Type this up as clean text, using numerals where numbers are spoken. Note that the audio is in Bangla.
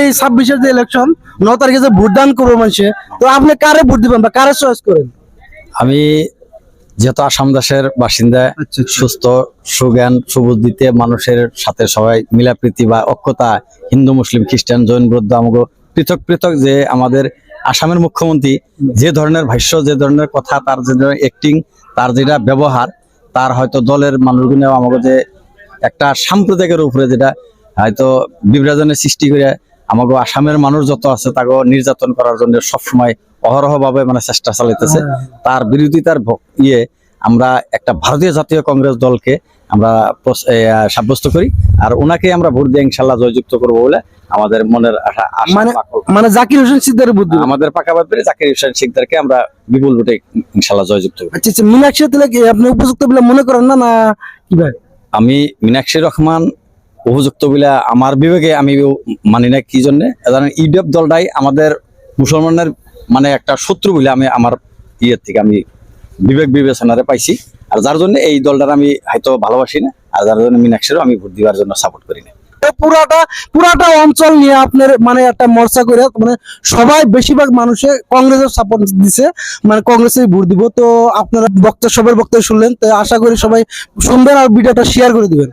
এই 26-এর যে ইলেকশন 9 তারিখে যে ভোট দান করবো মানুষে, তো আপনি কারে ভোট দিবেন বা কারে চয়েস করেন? আমি যেহেতু আসাম দেশের বাসিন্দা, আচ্ছা। সুস্থ সুজ্ঞান সুবুদ্ধিতে মানুষের সাথে সবাই মিলাপ্রীতি বা ঐক্যতা, হিন্দু মুসলিম খ্রিস্টান জৈন বৌদ্ধ আমাকে পৃথক পৃথক যে আমাদের আসামের মুখ্যমন্ত্রী যে ধরনের ভাষ্য, যে ধরনের কথা, তার যে ধরনের অ্যাক্টিং, তার যেটা ব্যবহার, তার হয়তো দলের মানুষগুলো আমাকে যে একটা সাম্প্রদায়িকের উপরে যেটা হয়তো বিভাজনের সৃষ্টি করে আমাকে আসামের মানুষ যত আছে তাকে নির্যাতন করার জন্য সবসময় অহরহভাবে মানে চেষ্টা চালাইতেছে। তার বিরোধিতার আমরা একটা ভারতীয় জাতীয় কংগ্রেস দলকে আমরা সাব্যস্ত করি, আর ওনাকে আমরা ভোট দিয়ে ইনশাল্লাহ জয়যুক্ত করবো বলে আমাদের মনের আশা। মানে জাকির হোসেন সিকদারের ভোট দিবেন? আমাদের পাকাবাদ পেরে জাকির হোসেন সিকদারকে আমরা বিপুল ভোটে ইনশাল্লাহ জয়যুক্ত করব। আচ্ছা, মীনাক্ষী তাহলে কি আপনি উপযুক্ত বলে মনে করেন না, না কি ভাই? আমি মীনাক্ষী রহমান উপযুক্ত বলে আমার বিবেকে আমি মানি না। কি জন্য? ইউডিএফ দলটাই আমাদের মুসলমানের মানে একটা শত্রু বলে আমি আমার থেকে আমি বিবেক বিবেচনারে পাইছি, আর যার জন্য এই দলটার আমি হয়তো ভালোবাসি না, আর যার জন্য মীনাক্ষীরও আমি ভোট দেওয়ার জন্য সাপোর্ট করি না। পুরাটা অঞ্চল নিয়ে আপনার মানে একটা মর্চা করে মানে সবাই বেশিরভাগ মানুষে কংগ্রেসের সাপোর্ট দিছে, মানে কংগ্রেসের ভোট দিব। তো আপনারা সবার বক্তব্য শুনলেন, তো আশা করি সবাই শুনবেন আর ভিডিওটা শেয়ার করে দিবেন।